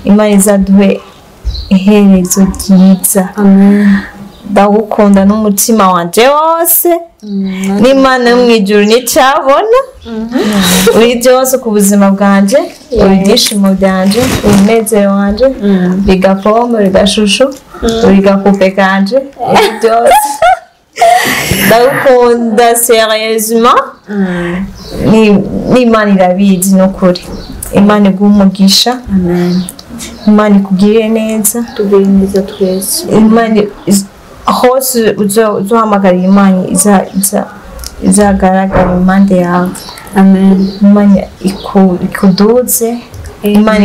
Imana izaduhe iherezo ryiza ndagukunda n'umutima wanje wose n'Imana yo mw'ijuru n'icyabona uri byose ku buzima bwanje uri ibyishimo byanje uri umunezero wanje uri gapome uri gashushu uri gapupe kanje uri byose ndagukunda sérieusement n'Imana irabizi n'ukuri Imana iguha umugisha Imana ikugirire neza twese Imana hose uzohamagarira Imana izagaragara impande yawe Imana ikuduze Imana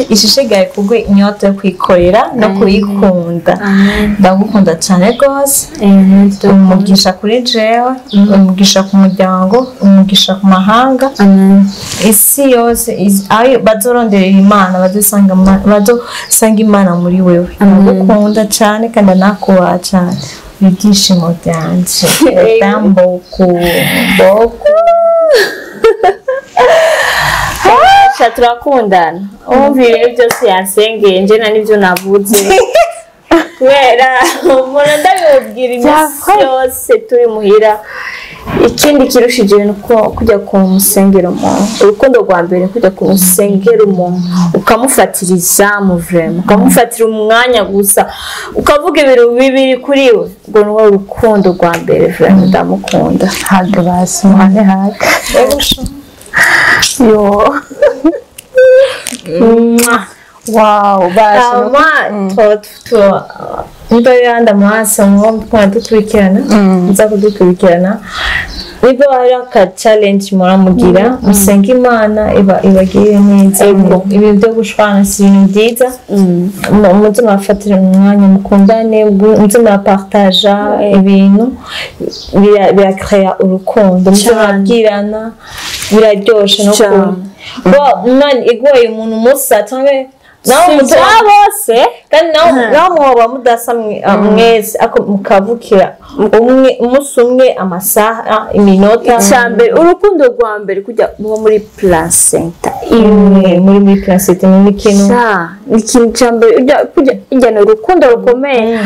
ishishigare kugwe inyota yo kwikorera no kuyikunda ndagukunda cyane rwose umugisha kuri jewe umugisha ku muryango umugisha ku mahanga isi yose bazoronderera Imana bazosanga Imana muri wewe ndagukunda cyane kandi nakubaha cyane ibyishimo byanje ndamboku Sha turakundana umvire byose yansengeye nje na nivyo navuze kubera umuntu ndabibwira iminsi yose turi muhira ikindi kirushije nuko kujya ku musengero umuntu urukundo rwa mbere kujya ku musengero umuntu ukamufatiriza mu vrema ukamufatira umwanya gusa ukavuga ibintu bibiri kuri we ngo ni wowe urukundo rwa mbere vrema ndamukunda haga basi mwane haga yo wow basi niba yanda Amahasa ngo dukurikirana nza kudukurikirana niba hari aka challenge muramugira musenga Imana ibagirire neza ibintu byo gushwana si ibintu byiza muze mwafatira umwanya mukundane muze mwapartaja ibintu birakrea urukundo muze mwabwirana biraryoshe no kuba Imana iguye umuntu musa cyangwa nawe mutwa bose kandi nawe mwoba mudasa mwese ako mukavukira umunsi umwe amasaha iminota cyambere urukundo rwa mbere kujya muri placenta imwe muri placenta ni ikintu cyambere kujya ijyana urukundo rukomeye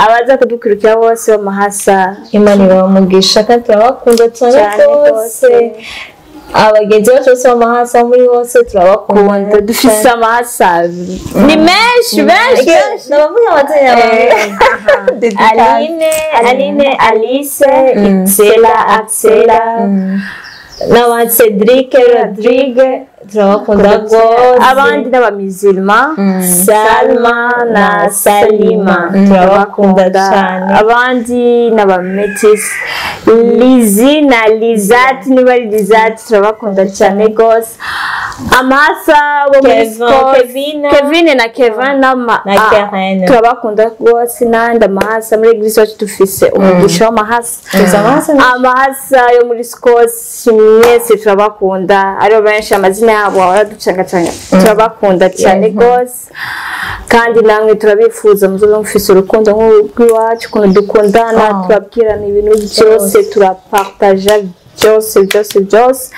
abaza kudukurikira bose b'Amahasa Imana ibamugisha kandi turabakunda cyane rwose abagenzi bacu bose b'Amahasa muri hose turabakunda dufise Amahasa ni menshi nabavuga amazina Aline Alice Axela na Cedric Rodrigue turabakunda rwose abandi n'abamizilma Salma na Salima turabakunda cyane abandi n'abametis Lizi na Lizat niba ari Lizat turabakunda cyane rwose Amahasa bo muri Kevin na Kevin na Karen turabakunda rwose nandi Amahasa muri eglise wacu dufise umugisha w'Amahasa Amahasa yo muri Scots mwese turabakunda ari benshi amazina yabo baraducangacanga turabakunda cyane rwose kandi namwe turabifuza muzobe mufise urukundo nk'urw'iwacu ukuntu dukundana turabwirana ibintu byose turapartaja byose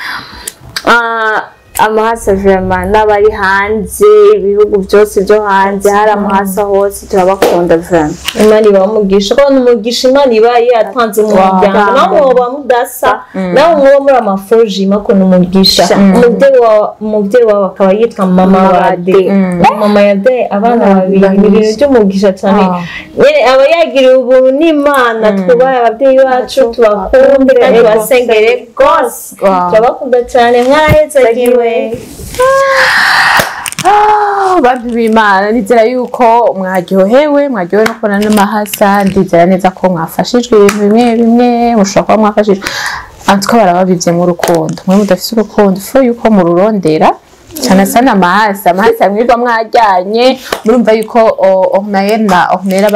Amahasa vraiment n'abari hanze ibihugu byose byo hanze hari Amahasa hose turabakunda vraiment Imana ibamugisha ko n'umugisha Imana ibaye yatanze mu muryango nawe muba mudasa nawe muba muri amafuji mako n'umugisha umubyeyi wawe akaba yitwa mama wade mama yade abana babiri ibintu by'umugisha cyane nyene aba yagiriye ubuntu n'Imana twubaye ababyeyi bacu tubakunde kandi basengere rwose turabakunda cyane mwarahezagiwe bantu b'Imana nizera yuko mwaryohewe no kubona n'Amahasa ndizera neza ko mwafashijwe ibintu bimwe mushobora kuba mwafashijwe antiko barababivye mu rukundo mwe mudafise urukundo fo yuko mururondera cyane sana Amahasa mwirwa mwajyanye murumva yuko Ornael na Ornella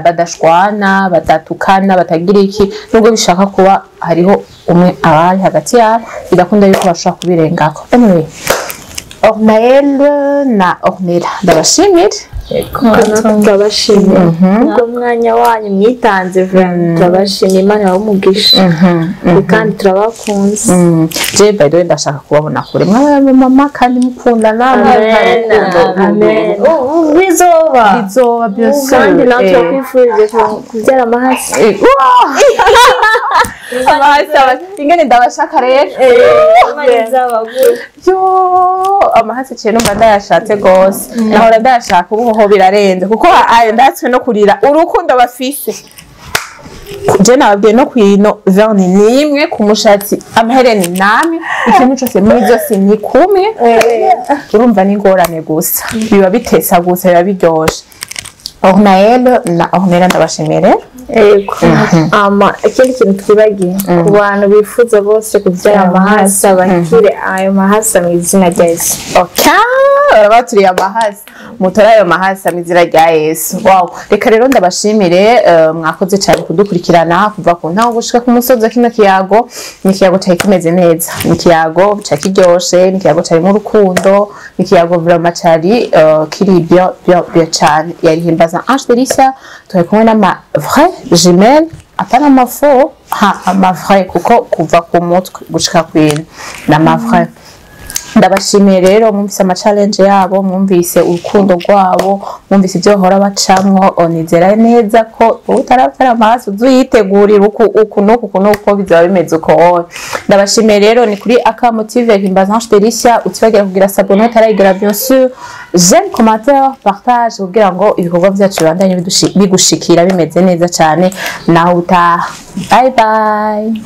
badashwana batatukana batagira iki nubwo bishaka kuba hariho umwe abari hagati yabo bidakunda yuko bashobora kubirengako anyway Ornael na Ornella ndabashimira turabashimira ubwo mwanya wanyu mwitanze vraiment turabashimira Imana yabumugisha kandi turabakunze je by the way ndashaka kubabona kure mwabaye mama kandi mukundana amen bizoba byose kandi natwe kwifurije kubyara Amahasa Amahasa ingene ndabashaka rero Amahasa cyane numva ndayashatse gose nahora ndayashaka ubu birarenze kuko ayo ndatswe no kurira urukundo bafise je nababwiye no kwino verni nimwe ku mushatsi amahereni namwe ikintu cyose muri byose ni kumwe urumva n'ingorane gusa biba bitesa gusa biba biryoshe Ornael na Ornella ndabashimire ikindi kintu twibagiye ku bantu bifuza bose kubyara Amahasa bakire ayo Mahasa mu izina rya Yesu baturiye Amahasa mutora ayo Mahasa mu izina rya Yesu wow reka rero ndabashimire mwakoze cyane kudukurikirana kuva ku ntaho gushika ku musozo kino kiyago ni kiyago cyari kimeze neza ni kiyago cyakiryoshe ni kiyago cyari mu rukundo ni kiyago vraiment cyari kiri byo cyane yari himbaza Ange Delisa turi kumwe n'ama vrai jumelle apana amafo ama vrai kuko kuva ku mutwe gushika kwino n'ama vrai ndabashimiye rero mwumvise ama challenge yabo mwumvise urukundo rwabo mwumvise ibyo bahora bacamwo onizera neza ko utaravera amaso uzuyitegurira uko bizaba bimeze uko ndabashimiye rero ni kuri Akamo TV Himbaza Delisia utibagira kugira s'abonner tarayigira bien sûr j'aime commentaire partage kugira ngo ibikorwa byacu bandanye bigushikira bimeze neza cyane naho utaha bye bye